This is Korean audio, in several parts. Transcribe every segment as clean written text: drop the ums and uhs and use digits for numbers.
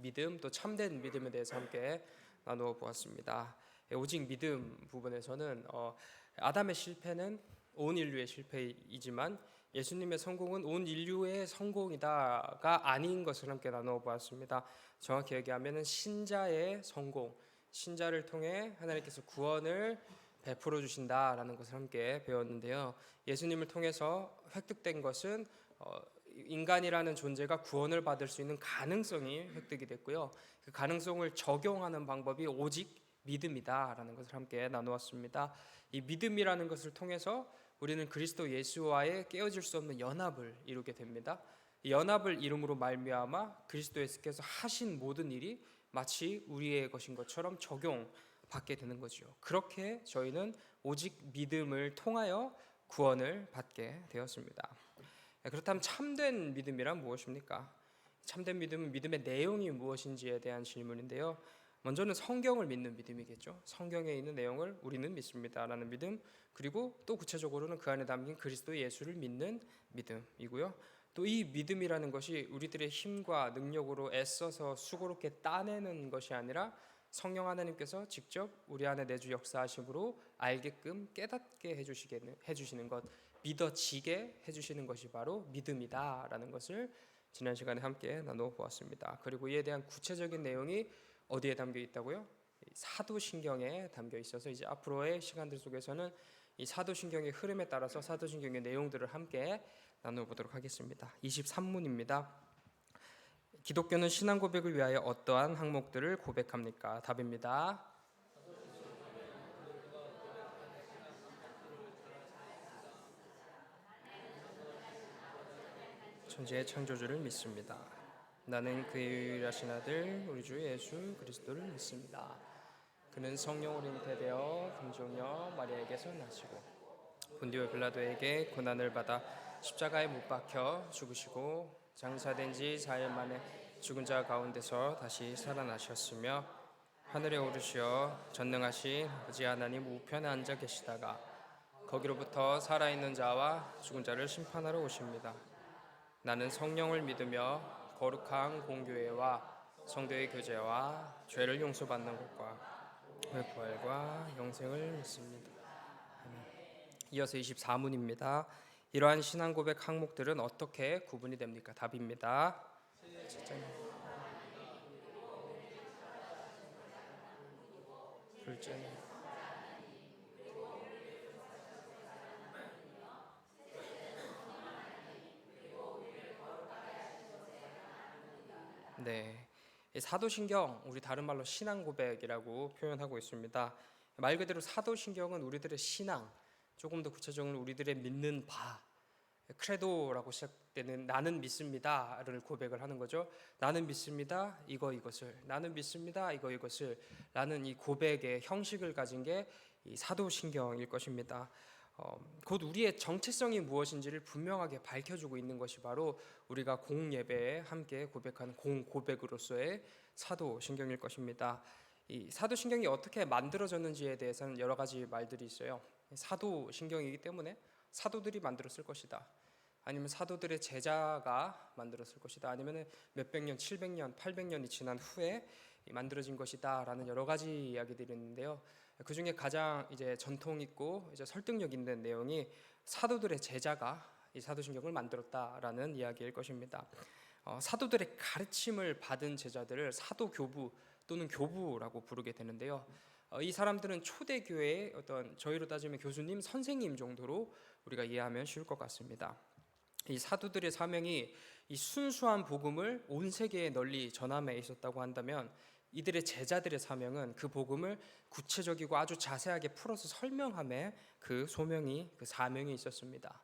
믿음, 또 참된 믿음에 대해서 함께 나누어 보았습니다. 오직 믿음 부분에서는 아담의 실패는 온 인류의 실패이지만 예수님의 성공은 온 인류의 성공이다가 아닌 것을 함께 나누어 보았습니다. 정확히 얘기하면 신자의 성공, 신자를 통해 하나님께서 구원을 베풀어 주신다라는 것을 함께 배웠는데요. 예수님을 통해서 획득된 것은 인간이라는 존재가 구원을 받을 수 있는 가능성이 획득이 됐고요. 그 가능성을 적용하는 방법이 오직 믿음이다라는 것을 함께 나누었습니다. 이 믿음이라는 것을 통해서 우리는 그리스도 예수와의 깨어질 수 없는 연합을 이루게 됩니다. 이 연합을 이름으로 말미암아 그리스도 예수께서 하신 모든 일이 마치 우리의 것인 것처럼 적용받게 되는 거죠. 그렇게 저희는 오직 믿음을 통하여 구원을 받게 되었습니다. 그렇다면 참된 믿음이란 무엇입니까? 참된 믿음은 믿음의 내용이 무엇인지에 대한 질문인데요. 먼저는 성경을 믿는 믿음이겠죠. 성경에 있는 내용을 우리는 믿습니다라는 믿음, 그리고 또 구체적으로는 그 안에 담긴 그리스도 예수를 믿는 믿음이고요. 또 이 믿음이라는 것이 우리들의 힘과 능력으로 애써서 수고롭게 따내는 것이 아니라 성령 하나님께서 직접 우리 안에 내주 역사하심으로 알게끔 깨닫게 해주시는 것, 믿어지게 해주시는 것이 바로 믿음이다라는 것을 지난 시간에 함께 나누어 보았습니다. 그리고 이에 대한 구체적인 내용이 어디에 담겨 있다고요? 사도신경에 담겨 있어서 이제 앞으로의 시간들 속에서는 이 사도신경의 흐름에 따라서 사도신경의 내용들을 함께 나눠보도록 하겠습니다. 23문입니다. 기독교는 신앙 고백을 위하여 어떠한 항목들을 고백합니까? 답입니다. 천지의 창조주를 믿습니다. 나는 그의 유일하신 아들 우리 주 예수 그리스도를 믿습니다. 그는 성령으로 잉태되어 금종녀 마리아에게서 나시고 본디오 빌라도에게 고난을 받아 십자가에 못 박혀 죽으시고 장사된 지 4일 만에 죽은 자 가운데서 다시 살아나셨으며 하늘에 오르시어 전능하신 아버지 하나님 우편에 앉아 계시다가 거기로부터 살아있는 자와 죽은 자를 심판하러 오십니다. 나는 성령을 믿으며 거룩한 공교회와 성도의 교제와 죄를 용서받는 것과 부활과 영생을 믿습니다. 이어서 24문입니다. 이러한 신앙 고백 항목들은 어떻게 구분이 됩니까? 답입니다. 둘째, 네, 사도신경, 우리 다른 말로 신앙 고백이라고 표현하고 있습니다. 말 그대로 사도신경은 우리들의 신앙, 조금 더 구체적으로 우리들의 믿는 바, 크레도라고 시작되는 나는 믿습니다를 고백을 하는 거죠. 나는 믿습니다. 이것을. 나는 믿습니다. 이것을. 라는 이 고백의 형식을 가진 게 이 사도신경일 것입니다. 곧 우리의 정체성이 무엇인지를 분명하게 밝혀주고 있는 것이 바로 우리가 공예배에 함께 고백하는 공고백으로서의 사도신경일 것입니다. 이 사도신경이 어떻게 만들어졌는지에 대해서는 여러 가지 말들이 있어요. 사도신경이기 때문에 사도들이 만들었을 것이다, 아니면 사도들의 제자가 만들었을 것이다, 아니면 몇백 년, 700년, 800년이 지난 후에 만들어진 것이다 라는 여러 가지 이야기들이 있는데요. 그 중에 가장 이제 전통 있고 이제 설득력 있는 내용이 사도들의 제자가 이 사도신경을 만들었다라는 이야기일 것입니다. 사도들의 가르침을 받은 제자들을 사도교부 또는 교부라고 부르게 되는데요. 이 사람들은 초대교회의 어떤 저희로 따지면 교수님, 선생님 정도로 우리가 이해하면 쉬울 것 같습니다. 이 사도들의 사명이 이 순수한 복음을 온 세계에 널리 전함에 있었다고 한다면, 이들의 제자들의 사명은 그 복음을 구체적이고 아주 자세하게 풀어서 설명함에 그 소명이, 그 사명이 있었습니다.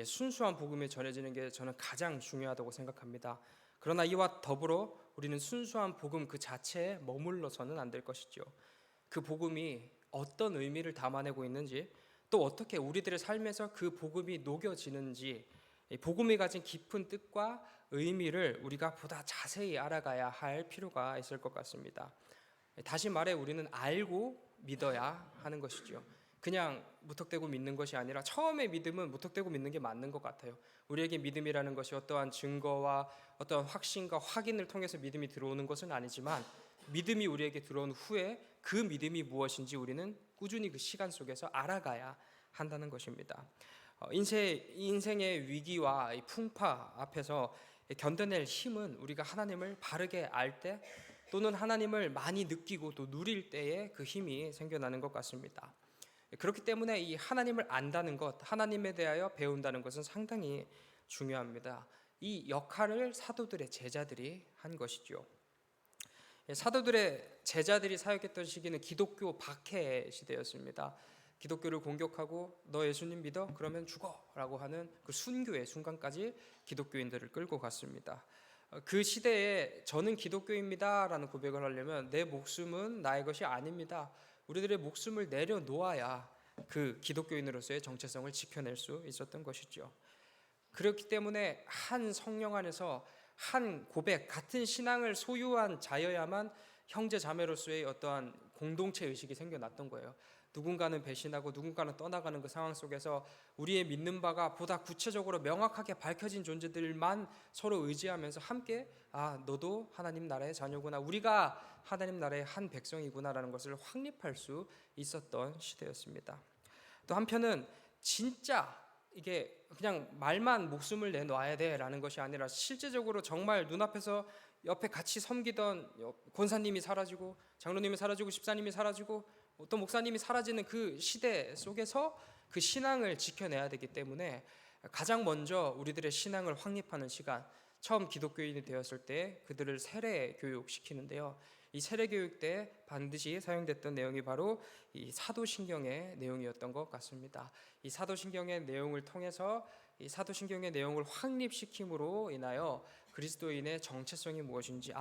순수한 복음이 전해지는 게 저는 가장 중요하다고 생각합니다. 그러나 이와 더불어 우리는 순수한 복음 그 자체에 머물러서는 안 될 것이죠. 그 복음이 어떤 의미를 담아내고 있는지, 또 어떻게 우리들의 삶에서 그 복음이 녹여지는지, 복음이 가진 깊은 뜻과 의미를 우리가 보다 자세히 알아가야 할 필요가 있을 것 같습니다. 다시 말해 우리는 알고 믿어야 하는 것이죠. 그냥 무턱대고 믿는 것이 아니라 처음에 믿음은 무턱대고 믿는 게 맞는 것 같아요. 우리에게 믿음이라는 것이 어떠한 증거와 어떠한 확신과 확인을 통해서 믿음이 들어오는 것은 아니지만 믿음이 우리에게 들어온 후에 그 믿음이 무엇인지 우리는 꾸준히 그 시간 속에서 알아가야 한다는 것입니다. 인생의 위기와 이 풍파 앞에서 견뎌낼 힘은 우리가 하나님을 바르게 알 때 또는 하나님을 많이 느끼고 또 누릴 때에 그 힘이 생겨나는 것 같습니다. 그렇기 때문에 이 하나님을 안다는 것, 하나님에 대하여 배운다는 것은 상당히 중요합니다. 이 역할을 사도들의 제자들이 한 것이죠. 사도들의 제자들이 사역했던 시기는 기독교 박해 시대였습니다. 기독교를 공격하고 너 예수님 믿어? 그러면 죽어라고 하는 그 순교의 순간까지 기독교인들을 끌고 갔습니다. 그 시대에 저는 기독교입니다라는 고백을 하려면 내 목숨은 나의 것이 아닙니다. 우리들의 목숨을 내려놓아야 그 기독교인으로서의 정체성을 지켜낼 수 있었던 것이죠. 그렇기 때문에 한 성령 안에서 한 고백, 같은 신앙을 소유한 자여야만 형제 자매로서의 어떠한 공동체 의식이 생겨났던 거예요. 누군가는 배신하고 누군가는 떠나가는 그 상황 속에서 우리의 믿는 바가 보다 구체적으로 명확하게 밝혀진 존재들만 서로 의지하면서 함께 너도 하나님 나라의 자녀구나, 우리가 하나님 나라의 한 백성이구나라는 것을 확립할 수 있었던 시대였습니다. 또 한편은 진짜 이게 그냥 말만 목숨을 내놔야 돼라는 것이 아니라 실제적으로 정말 눈앞에서 옆에 같이 섬기던 권사님이 사라지고 장로님이 사라지고 집사님이 사라지고 어떤 목사님이 사라지는 그 시대 속에서 그 신앙을 지켜내야 되기 때문에 가장 먼저 우리들의 신앙을 확립하는 시간, 처음 기독교인이 되었을 때 그들을 세례 교육시키는데요. 이 세례 교육 때 반드시 사용됐던 내용이 바로 이 사도신경의 내용이었던 것 같습니다. 이 사도신경의 내용을 통해서 이 사도신경의 내용을 확립시킴으로 인하여 그리스도인의 정체성이 무엇인지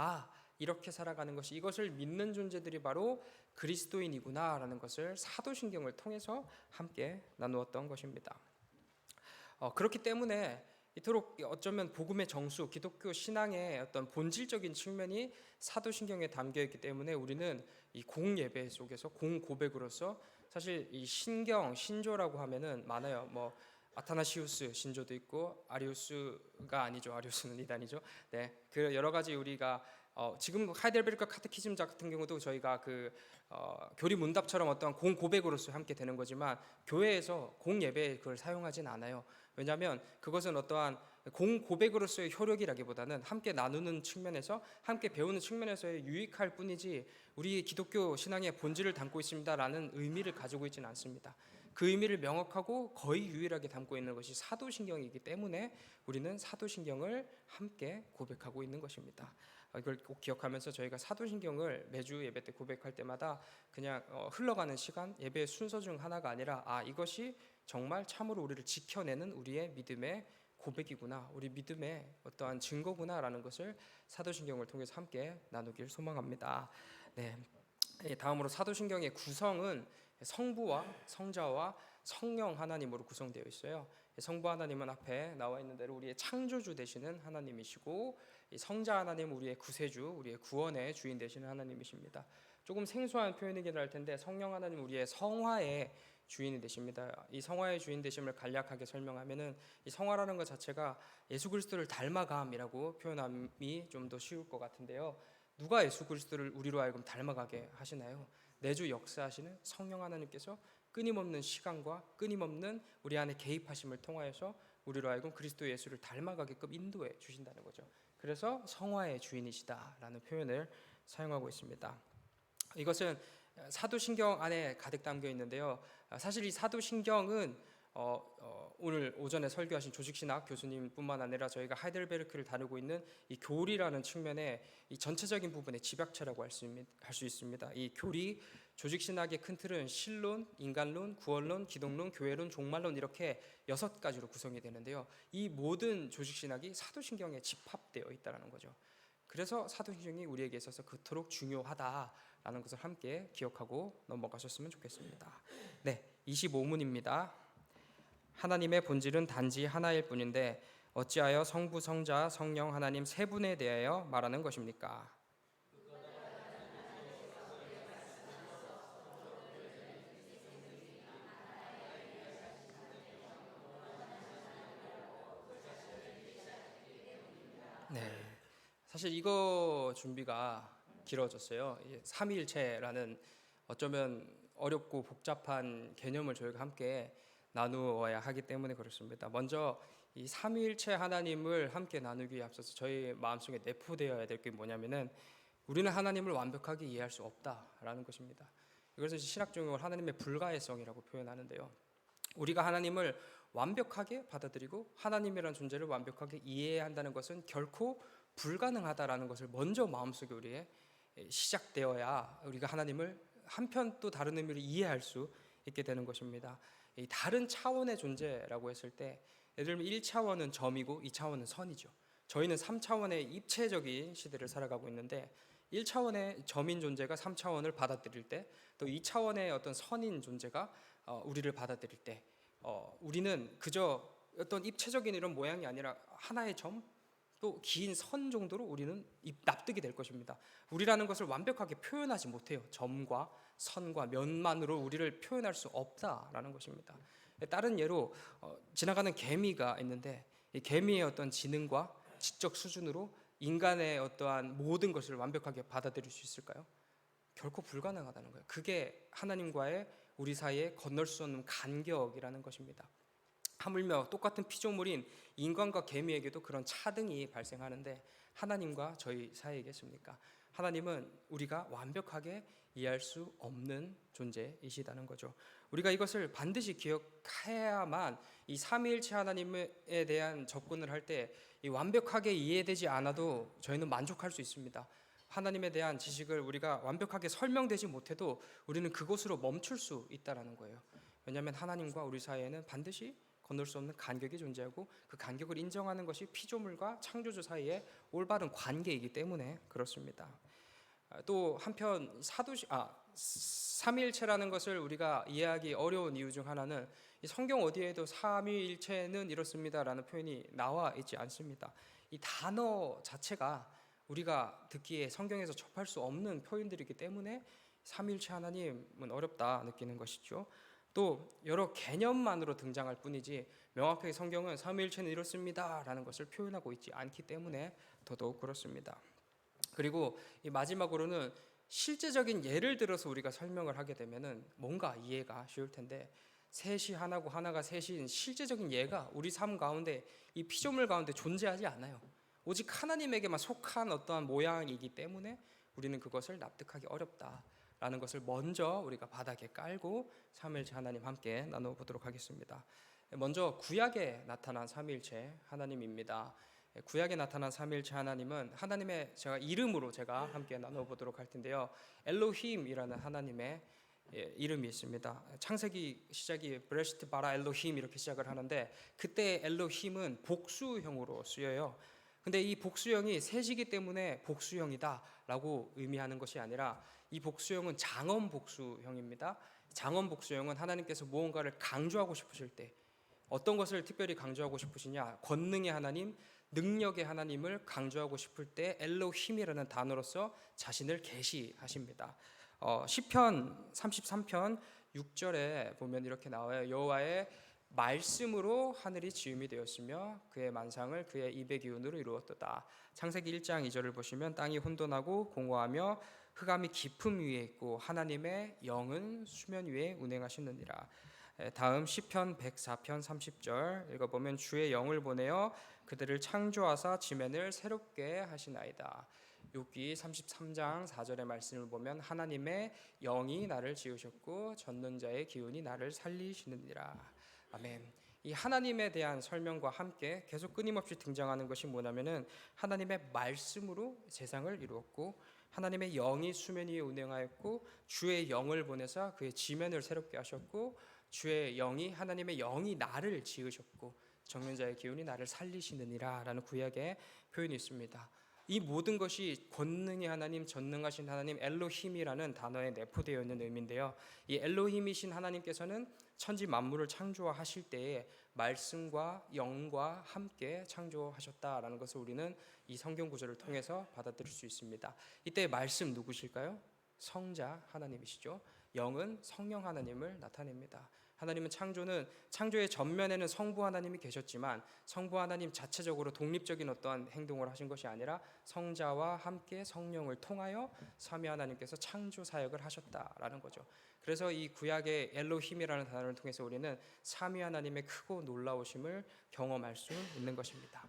이렇게 살아가는 것이, 이것을 믿는 존재들이 바로 그리스도인이구나라는 것을 사도신경을 통해서 함께 나누었던 것입니다. 그렇기 때문에 이토록 어쩌면 복음의 정수, 기독교 신앙의 어떤 본질적인 측면이 사도신경에 담겨 있기 때문에 우리는 이 공예배 속에서 공고백으로서 사실 이 신경, 신조라고 하면은 많아요. 뭐 아타나시우스 신조도 있고 아리우스가 아니죠. 아리우스는 이단이죠. 네, 그 여러 가지 우리가 지금 하이델베르크 카테키즘 같은 경우도 저희가 교리 문답처럼 어떤 공고백으로서 함께 되는 거지만 교회에서 공예배에 그걸 사용하진 않아요. 왜냐하면 그것은 어떠한 공고백으로서의 효력이라기보다는 함께 나누는 측면에서, 함께 배우는 측면에서의 유익할 뿐이지 우리 기독교 신앙의 본질을 담고 있습니다라는 의미를 가지고 있지는 않습니다. 그 의미를 명확하고 거의 유일하게 담고 있는 것이 사도신경이기 때문에 우리는 사도신경을 함께 고백하고 있는 것입니다. 이걸 꼭 기억하면서 저희가 사도신경을 매주 예배 때 고백할 때마다 그냥 흘러가는 시간, 예배의 순서 중 하나가 아니라 이것이 정말 참으로 우리를 지켜내는 우리의 믿음의 고백이구나, 우리 믿음의 어떠한 증거구나라는 것을 사도신경을 통해서 함께 나누길 소망합니다. 네, 다음으로 사도신경의 구성은 성부와 성자와 성령 하나님으로 구성되어 있어요. 성부 하나님은 앞에 나와 있는 대로 우리의 창조주 되시는 하나님이시고, 성자 하나님은 우리의 구세주, 우리의 구원의 주인 되시는 하나님이십니다. 조금 생소한 표현이긴 할 텐데 성령 하나님은 우리의 성화의 주인이 되십니다. 이 성화의 주인 되심을 간략하게 설명하면은 이 성화라는 것 자체가 예수 그리스도를 닮아감이라고 표현함이 좀 더 쉬울 것 같은데요. 누가 예수 그리스도를 우리로 하여금 닮아가게 하시나요? 내주 역사하시는 성령 하나님께서 끊임없는 시간과 끊임없는 우리 안에 개입하심을 통하여서 우리로 하여금 그리스도 예수를 닮아가게끔 인도해 주신다는 거죠. 그래서 성화의 주인이시다라는 표현을 사용하고 있습니다. 이것은 사도신경 안에 가득 담겨 있는데요. 사실 이 사도신경은 오늘 오전에 설교하신 조직신학 교수님뿐만 아니라 저희가 하이델베르크를 다루고 있는 이 교리라는 측면에 이 전체적인 부분의 집약체라고 할 수 있습니다. 이 교리, 조직신학의 큰 틀은 신론, 인간론, 구원론, 기독론, 교회론, 종말론 이렇게 6가지로 구성이 되는데요. 이 모든 조직신학이 사도신경에 집합되어 있다는 거죠. 그래서 사도신경이 우리에게 있어서 그토록 중요하다라는 것을 함께 기억하고 넘어가셨으면 좋겠습니다. 네, 25문입니다. 하나님의 본질은 단지 하나일 뿐인데 어찌하여 성부, 성자, 성령 하나님 세 분에 대하여 말하는 것입니까? 사실 이거 준비가 길어졌어요. 이 삼위일체라는 어쩌면 어렵고 복잡한 개념을 저희가 함께 나누어야 하기 때문에 그렇습니다. 먼저 이 삼위일체 하나님을 함께 나누기에 앞서서 저희 마음속에 내포되어야 될 게 뭐냐면은 우리는 하나님을 완벽하게 이해할 수 없다라는 것입니다. 이것을 신학적으로 하나님의 불가해성이라고 표현하는데요. 우리가 하나님을 완벽하게 받아들이고 하나님이라는 존재를 완벽하게 이해해야 한다는 것은 결코 불가능하다라는 것을 먼저 마음속에 우리의 시작되어야 우리가 하나님을 한편 또 다른 의미로 이해할 수 있게 되는 것입니다. 이 다른 차원의 존재라고 했을 때 예를 들면 1차원은 점이고 2차원은 선이죠. 저희는 3차원의 입체적인 시대를 살아가고 있는데 1차원의 점인 존재가 3차원을 받아들일 때 또 2차원의 어떤 선인 존재가 우리를 받아들일 때 우리는 그저 어떤 입체적인 이런 모양이 아니라 하나의 점 또 긴 선 정도로 우리는 납득이 될 것입니다. 우리라는 것을 완벽하게 표현하지 못해요. 점과 선과 면만으로 우리를 표현할 수 없다라는 것입니다. 다른 예로 지나가는 개미가 있는데 이 개미의 어떤 지능과 지적 수준으로 인간의 어떠한 모든 것을 완벽하게 받아들일 수 있을까요? 결코 불가능하다는 거예요. 그게 하나님과의 우리 사이에 건널 수 없는 간격이라는 것입니다. 하물며 똑같은 피조물인 인간과 개미에게도 그런 차등이 발생하는데 하나님과 저희 사이이겠습니까? 하나님은 우리가 완벽하게 이해할 수 없는 존재이시다는 거죠. 우리가 이것을 반드시 기억해야만 이 삼위일체 하나님에 대한 접근을 할 때 이 완벽하게 이해되지 않아도 저희는 만족할 수 있습니다. 하나님에 대한 지식을 우리가 완벽하게 설명되지 못해도 우리는 그곳으로 멈출 수 있다는 거예요. 왜냐하면 하나님과 우리 사이에는 반드시 건널 수 없는 간격이 존재하고 그 간격을 인정하는 것이 피조물과 창조주 사이의 올바른 관계이기 때문에 그렇습니다. 또 한편 삼위일체라는 것을 우리가 이해하기 어려운 이유 중 하나는 이 성경 어디에도 삼위일체는 이렇습니다라는 표현이 나와 있지 않습니다. 이 단어 자체가 우리가 듣기에 성경에서 접할 수 없는 표현들이기 때문에 삼위일체 하나님은 어렵다 느끼는 것이죠. 또 여러 개념만으로 등장할 뿐이지 명확하게 성경은 삼위일체는 이렇습니다라는 것을 표현하고 있지 않기 때문에 더더욱 그렇습니다. 그리고 이 마지막으로는 실제적인 예를 들어서 우리가 설명을 하게 되면은 뭔가 이해가 쉬울 텐데 셋이 하나고 하나가 셋인 실제적인 예가 우리 삶 가운데 이 피조물 가운데 존재하지 않아요. 오직 하나님에게만 속한 어떠한 모양이기 때문에 우리는 그것을 납득하기 어렵다라는 것을 먼저 우리가 바닥에 깔고 삼위일체 하나님 함께 나눠보도록 하겠습니다. 먼저 구약에 나타난 삼위일체 하나님입니다. 구약에 나타난 삼위일체 하나님은 하나님의 이름으로 제가 함께 나눠보도록 할 텐데요. 엘로힘이라는 하나님의 이름이 있습니다. 창세기 시작이 브레시트 바라 엘로힘 이렇게 시작을 하는데 그때 엘로힘은 복수형으로 쓰여요. 근데 이 복수형이 셋이기 때문에 복수형이다라고 의미하는 것이 아니라 이 복수형은 장엄 복수형입니다. 장엄 복수형은 하나님께서 무언가를 강조하고 싶으실 때 어떤 것을 특별히 강조하고 싶으시냐? 권능의 하나님, 능력의 하나님을 강조하고 싶을 때 엘로힘이라는 단어로서 자신을 계시하십니다. 시편 33편 6절에 보면 이렇게 나와요. 여호와의 말씀으로 하늘이 지음이 되었으며 그의 만상을 그의 입의 기운으로 이루었도다. 창세기 1장 2절을 보시면 땅이 혼돈하고 공허하며 흑암이 깊음 위에 있고 하나님의 영은 수면 위에 운행하시느니라. 다음 시편 104편 30절 읽어보면 주의 영을 보내어 그들을 창조하사 지면을 새롭게 하시나이다. 욥기 33장 4절의 말씀을 보면 하나님의 영이 나를 지으셨고 젖는 자의 기운이 나를 살리시느니라. 아멘. 이 하나님에 대한 설명과 함께 계속 끊임없이 등장하는 것이 뭐냐면은 하나님의 말씀으로 세상을 이루었고 하나님의 영이 수면 위에 운행하였고 주의 영을 보내사 그의 지면을 새롭게 하셨고 주의 영이 하나님의 영이 나를 지으셨고 적는 자의 기운이 나를 살리시느니라 라는 구약의 표현이 있습니다. 이 모든 것이 권능의 하나님, 전능하신 하나님 엘로힘이라는 단어에 내포되어 있는 의미인데요. 이 엘로힘이신 하나님께서는 천지 만물을 창조하실 때에 말씀과 영과 함께 창조하셨다라는 것을 우리는 이 성경 구절을 통해서 받아들일 수 있습니다. 이때 말씀 누구실까요? 성자 하나님이시죠. 영은 성령 하나님을 나타냅니다. 하나님은 창조의 전면에는 성부 하나님이 계셨지만 성부 하나님 자체적으로 독립적인 어떠한 행동을 하신 것이 아니라 성자와 함께 성령을 통하여 삼위 하나님께서 창조 사역을 하셨다라는 거죠. 그래서 이 구약의 엘로힘이라는 단어를 통해서 우리는 삼위 하나님의 크고 놀라우심을 경험할 수 있는 것입니다.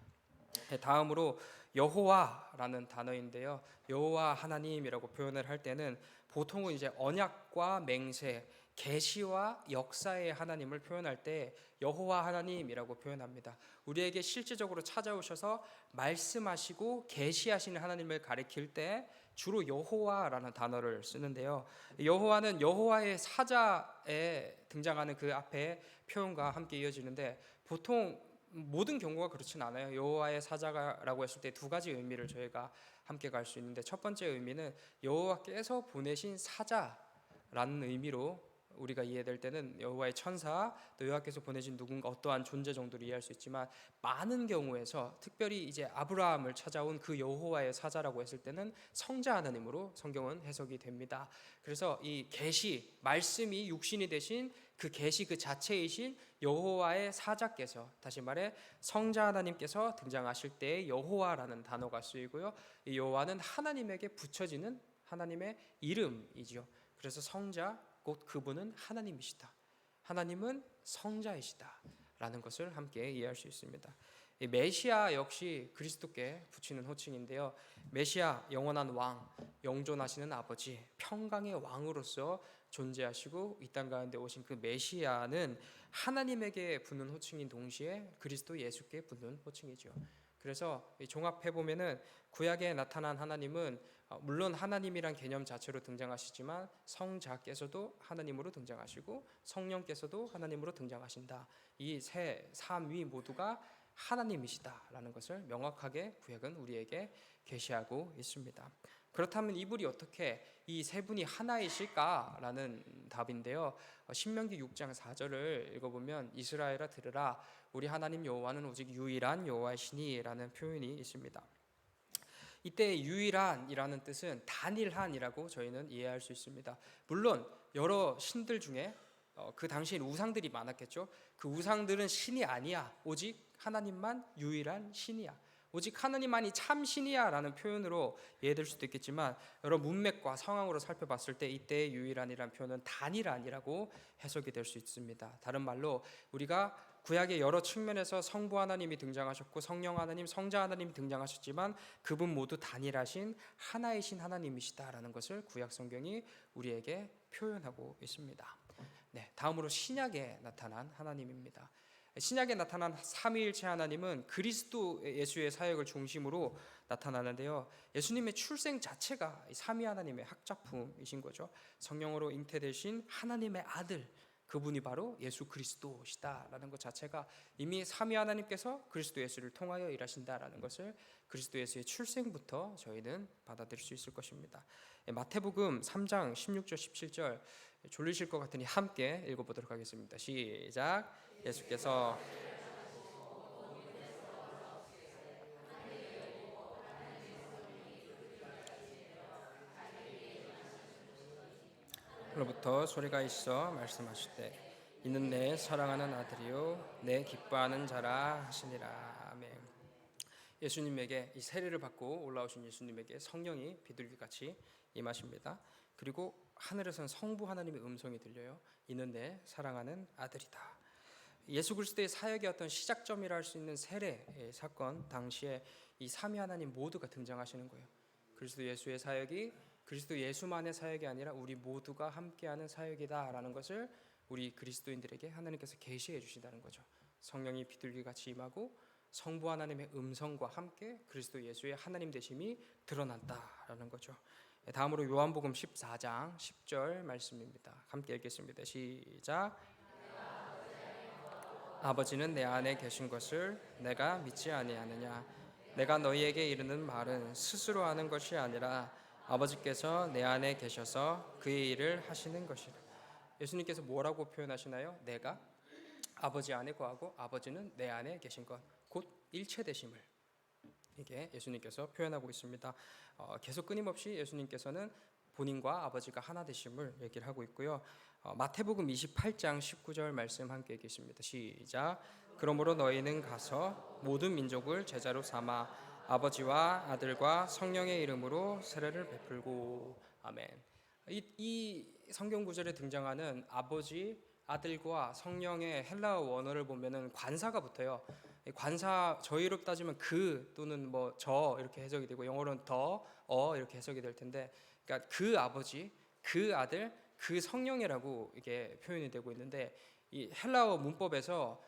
다음으로 여호와라는 단어인데요. 여호와 하나님이라고 표현을 할 때는 보통은 이제 언약과 맹세, 계시와 역사의 하나님을 표현할 때 여호와 하나님이라고 표현합니다. 우리에게 실제적으로 찾아오셔서 말씀하시고 계시하시는 하나님을 가리킬 때 주로 여호와라는 단어를 쓰는데요. 여호와는 여호와의 사자에 등장하는 그 앞에 표현과 함께 이어지는데 보통 모든 경우가 그렇진 않아요. 여호와의 사자라고 했을 때 두 가지 의미를 저희가 함께 갈 수 있는데 첫 번째 의미는 여호와께서 보내신 사자라는 의미로 우리가 이해될 때는 여호와의 천사 또 여호와께서 보내신 누군가 어떠한 존재 정도로 이해할 수 있지만 많은 경우에서 특별히 이제 아브라함을 찾아온 그 여호와의 사자라고 했을 때는 성자 하나님으로 성경은 해석이 됩니다. 그래서 이 계시 말씀이 육신이 되신 그 계시 그 자체이신 여호와의 사자께서 다시 말해 성자 하나님께서 등장하실 때 여호와라는 단어가 쓰이고요. 이 여호와는 하나님에게 붙여지는 하나님의 이름이지요. 그래서 성자 곧 그분은 하나님이시다. 하나님은 성자이시다라는 것을 함께 이해할 수 있습니다. 이 메시아 역시 그리스도께 붙이는 호칭인데요. 메시아 영원한 왕, 영존하시는 아버지, 평강의 왕으로서 존재하시고 이 땅 가운데 오신 그 메시아는 하나님에게 붙는 호칭인 동시에 그리스도 예수께 붙는 호칭이죠. 그래서 종합해 보면은 구약에 나타난 하나님은 물론 하나님이란 개념 자체로 등장하시지만 성자께서도 하나님으로 등장하시고 성령께서도 하나님으로 등장하신다. 이 세 삼위 모두가 하나님이시다라는 것을 명확하게 구약은 우리에게 계시하고 있습니다. 그렇다면 이분이 어떻게 이 세 분이 하나이실까라는 답인데요. 신명기 6장 4절을 읽어보면 이스라엘아 들으라 우리 하나님 여호와는 오직 유일한 여호와시니라는 표현이 있습니다. 이때 유일한이라는 뜻은 단일한이라고 저희는 이해할 수 있습니다. 물론 여러 신들 중에 그 당시엔 우상들이 많았겠죠. 그 우상들은 신이 아니야. 오직 하나님만 유일한 신이야. 오직 하나님만이 참 신이야 라는 표현으로 이해될 수도 있겠지만 여러 문맥과 상황으로 살펴봤을 때 이때의 유일한이라는 표현은 단일한이라고 해석이 될 수 있습니다. 다른 말로 우리가 구약의 여러 측면에서 성부 하나님이 등장하셨고 성령 하나님, 성자 하나님이 등장하셨지만 그분 모두 단일하신 하나이신 하나님이시다라는 것을 구약 성경이 우리에게 표현하고 있습니다. 네, 다음으로 신약에 나타난 하나님입니다. 신약에 나타난 삼위일체 하나님은 그리스도 예수의 사역을 중심으로 나타나는데요. 예수님의 출생 자체가 삼위 하나님의 학작품이신 거죠. 성령으로 잉태되신 하나님의 아들 그분이 바로 예수 그리스도시다라는 것 자체가 이미 삼위 하나님께서 그리스도 예수를 통하여 일하신다라는 것을 그리스도 예수의 출생부터 저희는 받아들일 수 있을 것입니다. 마태복음 3장 16절 17절 졸리실 것 같으니 함께 읽어보도록 하겠습니다. 시작. 예수께서 로부터 소리가 있어 말씀하시되 이는 내 사랑하는 아들이요 내 기뻐하는 자라 하시니라. 아멘. 예수님에게 이 세례를 받고 올라오신 예수님에게 성령이 비둘기같이 임하십니다. 그리고 하늘에서는 성부 하나님의 음성이 들려요. 이는 내 사랑하는 아들이다. 예수 그리스도의 사역의 어떤 시작점이라 할 수 있는 세례 사건 당시에 이 삼위 하나님 모두가 등장하시는 거예요. 그리스도 예수의 사역이 그리스도 예수만의 사역이 아니라 우리 모두가 함께하는 사역이다라는 것을 우리 그리스도인들에게 하나님께서 계시해 주신다는 거죠. 성령이 비둘기같이 임하고 성부 하나님의 음성과 함께 그리스도 예수의 하나님 되심이 드러난다라는 거죠. 다음으로 요한복음 14장 10절 말씀입니다. 함께 읽겠습니다. 시작. 아버지는 내 안에 계신 것을 내가 믿지 아니하느냐. 내가 너희에게 이르는 말은 스스로 하는 것이 아니라 아버지께서 내 안에 계셔서 그의 일을 하시는 것이라. 예수님께서 뭐라고 표현하시나요? 내가 아버지 안에 거하고 아버지는 내 안에 계신 것, 곧 일체되심을 이게 예수님께서 표현하고 있습니다. 계속 끊임없이 예수님께서는 본인과 아버지가 하나 되심을 얘기를 하고 있고요. 마태복음 28장 19절 말씀 함께 읽겠습니다. 시작. 그러므로 너희는 가서 모든 민족을 제자로 삼아 아버지와 아들과 성령의 이름으로 세례를 베풀고. 아멘. 이 성경 구절에 등장하는 아버지, 아들과 성령의 헬라어 원어를 보면은 관사가 붙어요. 관사, 저희로 따지면 그 또는 뭐 저 이렇게 해석이 되고, 영어로는 더, 이렇게 해석이 될 텐데, 그러니까 그 아버지, 그 아들, 그 성령이라고 이게 표현이 되고 있는데, 이 헬라어 문법에서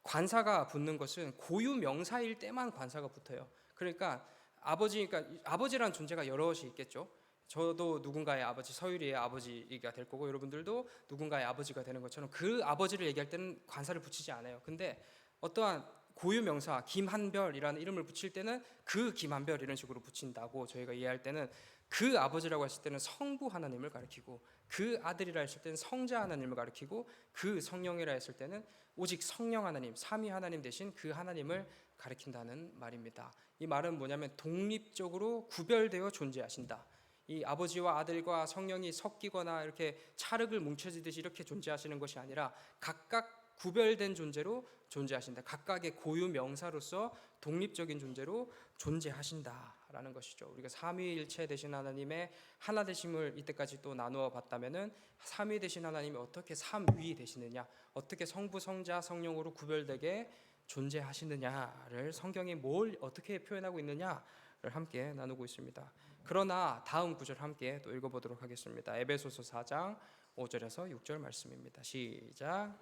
관사가 붙는 것은 고유 명사일 때만 관사가 붙어요. 그러니까 그러니까 아버지라는 존재가 여럿이 있겠죠. 저도 누군가의 아버지, 서유리의 아버지가 될 거고, 여러분들도 누군가의 아버지가 되는 것처럼 그 아버지를 얘기할 때는 관사를 붙이지 않아요. 근데 어떠한 고유 명사 김한별이라는 이름을 붙일 때는 그 김한별 이런 식으로 붙인다고 저희가 이해할 때는, 그 아버지라고 했을 때는 성부 하나님을 가리키고, 그 아들이라 했을 때는 성자 하나님을 가리키고, 그 성령이라 했을 때는 오직 성령 하나님, 삼위 하나님 대신 그 하나님을 가리킨다는 말입니다. 이 말은 뭐냐면 독립적으로 구별되어 존재하신다. 이 아버지와 아들과 성령이 섞이거나 이렇게 찰흙을 뭉쳐지듯이 이렇게 존재하시는 것이 아니라 각각 구별된 존재로 존재하신다. 각각의 고유 명사로서 독립적인 존재로 존재하신다라는 것이죠. 우리가 삼위일체 되신 하나님의 하나 되심을 이때까지 또 나누어 봤다면은, 삼위 되신 하나님이 어떻게 삼위 되시느냐, 어떻게 성부, 성자, 성령으로 구별되게 존재하시느냐를 성경이 뭘 어떻게 표현하고 있느냐를 함께 나누고 있습니다. 그러나 다음 구절 함께 또 읽어보도록 하겠습니다. 에베소서 4장 5절에서 6절 말씀입니다. 시작.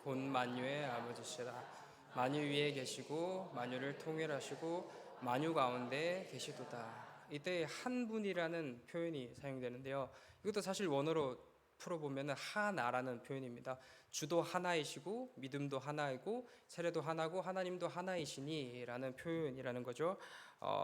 곧 만유의 아버지시라. 만유 위에 계시고 만유를 통일하시고 만유 가운데 계시도다. 이때 한 분이라는 표현이 사용되는데요, 이것도 사실 원어로 풀어보면 하나라는 표현입니다. 주도 하나이시고 믿음도 하나이고 세례도 하나고 하나님도 하나이시니 라는 표현이라는 거죠.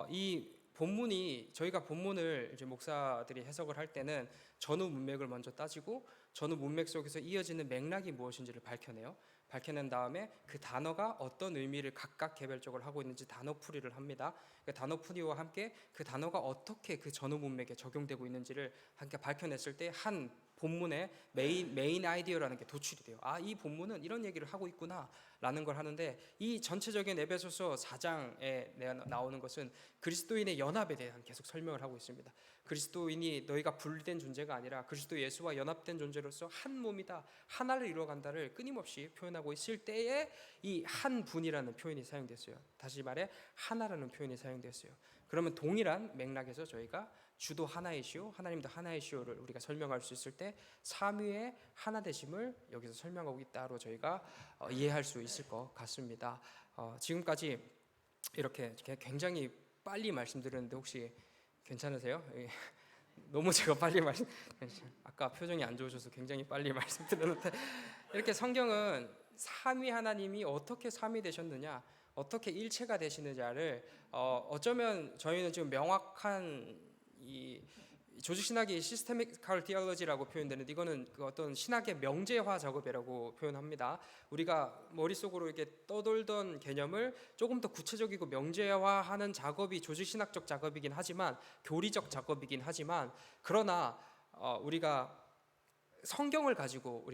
이 본문이, 저희가 본문을 이제 목사들이 해석을 할 때는 전후 문맥을 먼저 따지고, 전후 문맥 속에서 이어지는 맥락이 무엇인지를 밝혀낸 다음에 그 단어가 어떤 의미를 각각 개별적으로 하고 있는지 단어풀이를 합니다. 그 단어풀이와 함께 그 단어가 어떻게 그 전후 문맥에 적용되고 있는지를 함께 밝혀냈을 때 한 본문의 메인 아이디어라는 게 도출이 돼요. 이 본문은 이런 얘기를 하고 있구나라는 걸 하는데, 이 전체적인 에베소서 4장에 나오는 것은 그리스도인의 연합에 대한 계속 설명을 하고 있습니다. 그리스도인이 너희가 분리된 존재가 아니라 그리스도 예수와 연합된 존재로서 한 몸이다, 하나를 이루어간다를 끊임없이 표현하고 있을 때에 이 한 분이라는 표현이 사용됐어요. 다시 말해 하나라는 표현이 사용됐어요. 그러면 동일한 맥락에서 저희가 주도 하나이시오, 하나님도 하나이시오를 우리가 설명할 수 있을 때 삼위의 하나 되심을 여기서 설명하고 있다로 저희가 이해할 수 있을 것 같습니다. 지금까지 이렇게 굉장히 빨리 말씀드렸는데 혹시 괜찮으세요? 너무 제가 빨리 아까 표정이 안 좋으셔서 굉장히 빨리 말씀드렸는데, 이렇게 성경은 삼위 하나님이 어떻게 삼위 되셨느냐, 어떻게 일체가 되시느냐를 어쩌면 저희는 지금 명확한 이 조직신학이 시스테미컬 디얼로지라고 표현되는데, 이거는 그 어떤 신학의 명제화 작업이라고 표현합니다. 우리가 머릿속으로 이렇게 떠돌던 개념을 조금 더 구체적이고 명제화하는 작업이 조직신학적 작업이긴 하지만, 교리적 작업이긴 하지만, 그러나 우리가 성경을 가지고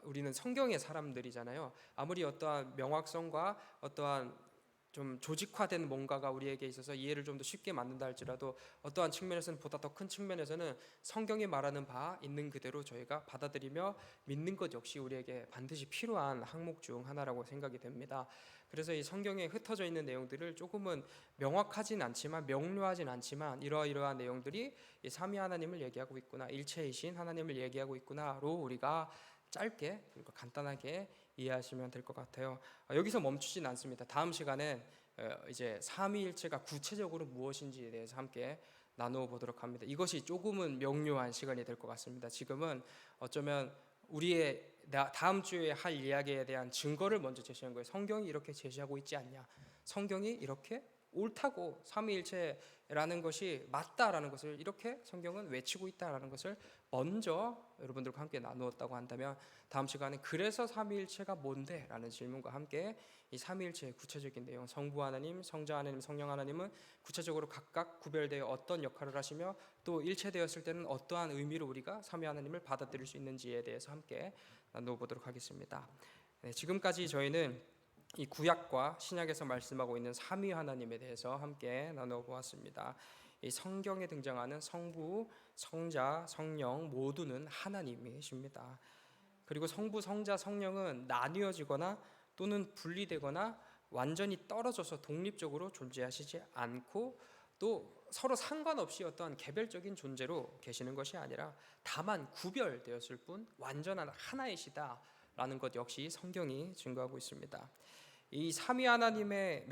우리는 성경의 사람들이잖아요. 아무리 어떠한 명확성과 어떠한 좀 조직화된 뭔가가 우리에게 있어서 이해를 좀 더 쉽게 만든다 할지라도, 어떠한 측면에서는, 보다 더 큰 측면에서는 성경이 말하는 바 있는 그대로 저희가 받아들이며 믿는 것 역시 우리에게 반드시 필요한 항목 중 하나라고 생각이 됩니다. 그래서 이 성경에 흩어져 있는 내용들을 조금은 명확하진 않지만, 명료하진 않지만, 이러이러한 내용들이 이 삼위 하나님을 얘기하고 있구나, 일체이신 하나님을 얘기하고 있구나로 우리가 짧게 그리고 간단하게 이해하시면 될 것 같아요. 여기서 멈추진 않습니다. 다음 시간엔 이제 삼위일체가 구체적으로 무엇인지에 대해서 함께 나누어 보도록 합니다. 이것이 조금은 명료한 시간이 될 것 같습니다. 지금은 어쩌면 우리의 다음 주에 할 이야기에 대한 증거를 먼저 제시한 거예요. 성경이 이렇게 제시하고 있지 않냐, 성경이 이렇게 옳다고 삼위일체라는 것이 맞다라는 것을 이렇게 성경은 외치고 있다라는 것을 먼저 여러분들과 함께 나누었다고 한다면, 다음 시간에 그래서 삼위일체가 뭔데? 라는 질문과 함께 이 삼위일체의 구체적인 내용, 성부 하나님, 성자 하나님, 성령 하나님은 구체적으로 각각 구별되어 어떤 역할을 하시며 또 일체되었을 때는 어떠한 의미로 우리가 삼위 하나님을 받아들일 수 있는지에 대해서 함께 나눠보도록 하겠습니다. 네, 지금까지 저희는 이 구약과 신약에서 말씀하고 있는 삼위 하나님에 대해서 함께 나눠보았습니다. 이 성경에 등장하는 성부, 성자, 성령 모두는 하나님이십니다. 그리고 성부, 성자, 성령은 나뉘어지거나 또는 분리되거나 완전히 떨어져서 독립적으로 존재하시지 않고 또 서로 상관없이 어떠한 개별적인 존재로 계시는 것이 아니라 다만 구별되었을 뿐 완전한 하나이시다라는 것 역시 성경이 증거하고 있습니다. 이 삼위 하나님을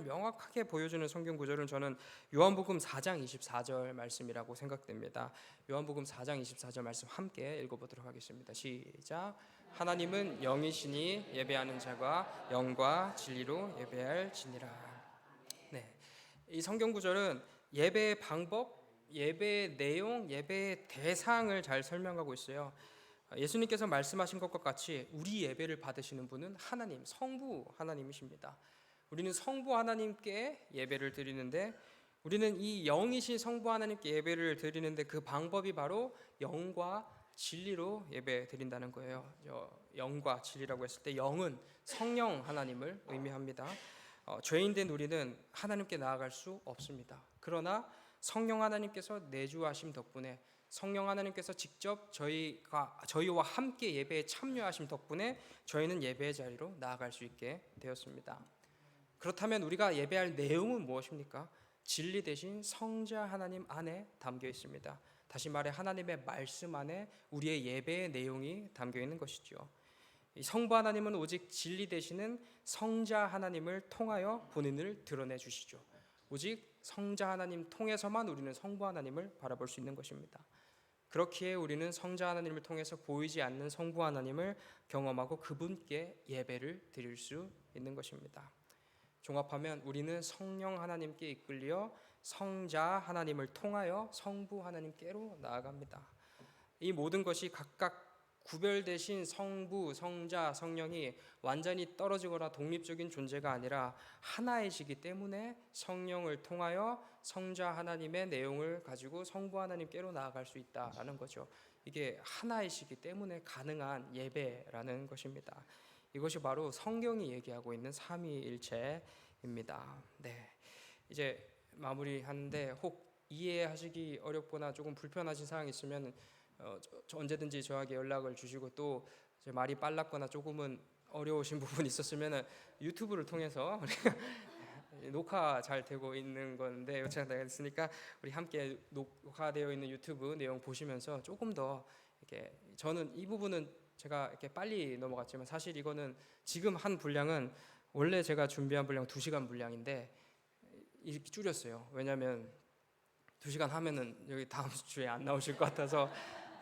명확하게 보여주는 성경 구절은 저는 요한복음 4장 24절 말씀이라고 생각됩니다. 요한복음 4장 24절 말씀 함께 읽어보도록 하겠습니다. 시작. 하나님은 영이시니 예배하는 자가 영과 진리로 예배할지니라. 네, 이 성경 구절은 예배의 방법, 예배의 내용, 예배의 대상을 잘 설명하고 있어요. 예수님께서 말씀하신 것과 같이 우리 예배를 받으시는 분은 하나님, 성부 하나님이십니다. 우리는 성부 하나님께 예배를 드리는데, 우리는 이 영이신 성부 하나님께 예배를 드리는데 그 방법이 바로 영과 진리로 예배 드린다는 거예요. 영과 진리라고 했을 때 영은 성령 하나님을 의미합니다. 죄인된 우리는 하나님께 나아갈 수 없습니다. 그러나 성령 하나님께서 내주하심 덕분에, 성령 하나님께서 직접 저희와 함께 예배에 참여하심 덕분에 저희는 예배의 자리로 나아갈 수 있게 되었습니다. 그렇다면 우리가 예배할 내용은 무엇입니까? 진리 대신 성자 하나님 안에 담겨 있습니다. 다시 말해 하나님의 말씀 안에 우리의 예배의 내용이 담겨 있는 것이죠. 이 성부 하나님은 오직 진리 되시는 성자 하나님을 통하여 본인을 드러내 주시죠. 오직 성자 하나님 통해서만 우리는 성부 하나님을 바라볼 수 있는 것입니다. 그렇기에 우리는 성자 하나님을 통해서 보이지 않는 성부 하나님을 경험하고 그분께 예배를 드릴 수 있는 것입니다. 종합하면 우리는 성령 하나님께 이끌려 성자 하나님을 통하여 성부 하나님께로 나아갑니다. 이 모든 것이 각각 구별되신 성부, 성자, 성령이 완전히 떨어지거나 독립적인 존재가 아니라 하나이시기 때문에 성령을 통하여 성자 하나님의 내용을 가지고 성부 하나님께로 나아갈 수 있다라는 거죠. 이게 하나이시기 때문에 가능한 예배라는 것입니다. 이것이 바로 성경이 얘기하고 있는 삼위일체입니다. 네, 이제 마무리하는데 혹 이해하시기 어렵거나 조금 불편하신 사항이 있으면 언제든지 저에게 연락을 주시고, 또 말이 빨랐거나 조금은 어려우신 부분이 있었으면 유튜브를 통해서 녹화 잘 되고 있는 건데 요청이 됐으니까 우리 함께 녹화되어 있는 유튜브 내용 보시면서 조금 더 이렇게, 저는 이 부분은 제가 이렇게 빨리 넘어갔지만 사실 이거는 지금 한 분량은 원래 제가 준비한 분량 2시간 분량인데 이렇게 줄였어요. 왜냐하면 2시간 하면은 여기 다음 주에 안 나오실 것 같아서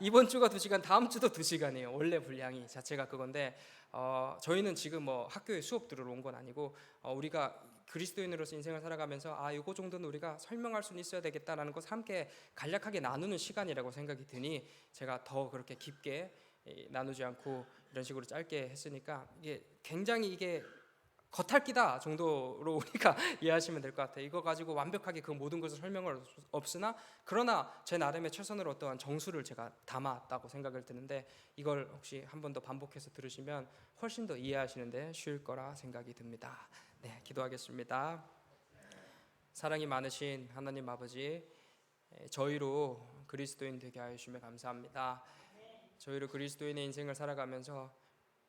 이번 주가 2시간, 다음 주도 2시간이에요. 원래 분량이 자체가 그건데 저희는 지금 뭐 학교에 수업 들으러 온 건 아니고 우리가 그리스도인으로서 인생을 살아가면서 이거 정도는 우리가 설명할 수는 있어야 되겠다라는 것을 함께 간략하게 나누는 시간이라고 생각이 드니 제가 더 그렇게 깊게 나누지 않고 이런 식으로 짧게 했으니까 이게 굉장히 이게 겉핥기다 정도로 우리가 이해하시면 될 것 같아요. 이거 가지고 완벽하게 그 모든 것을 설명할 수 없으나, 그러나 제 나름의 최선으로 어떠한 정수를 제가 담았다고 생각을 드는데, 이걸 혹시 한 번 더 반복해서 들으시면 훨씬 더 이해하시는데 쉬울 거라 생각이 듭니다. 네, 기도하겠습니다. 사랑이 많으신 하나님 아버지, 저희로 그리스도인 되게 하여 주시며 감사합니다. 저희로 그리스도인의 인생을 살아가면서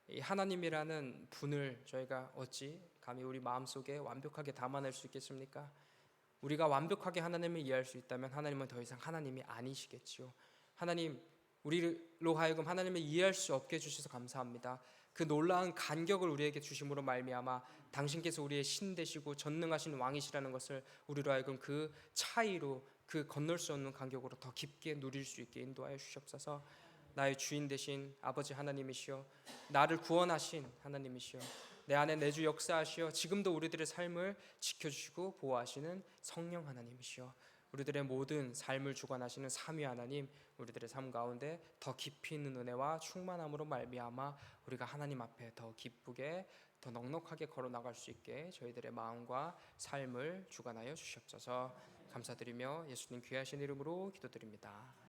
이 하나님이라는 분을 저희가 어찌 감히 우리 마음속에 완벽하게 담아낼 수 있겠습니까? 우리가 완벽하게 하나님을 이해할 수 있다면 하나님은 더 이상 하나님이 아니시겠지요. 하나님, 우리로 하여금 하나님을 이해할 수 없게 해주셔서 감사합니다. 그 놀라운 간격을 우리에게 주심으로 말미암아 당신께서 우리의 신 되시고 전능하신 왕이시라는 것을 우리로 하여금 그 차이로, 그 건널 수 없는 간격으로 더 깊게 누릴 수 있게 인도하여 주시옵소서. 나의 주인 되신 아버지 하나님이시여, 나를 구원하신 하나님이시여, 내 안에 내주 역사하시어 지금도 우리들의 삶을 지켜주시고 보호하시는 성령 하나님이시여, 우리들의 모든 삶을 주관하시는 삼위 하나님, 우리들의 삶 가운데 더 깊이 있는 은혜와 충만함으로 말미암아 우리가 하나님 앞에 더 기쁘게 더 넉넉하게 걸어 나갈 수 있게 저희들의 마음과 삶을 주관하여 주시옵소서. 감사드리며 예수님 귀하신 이름으로 기도드립니다.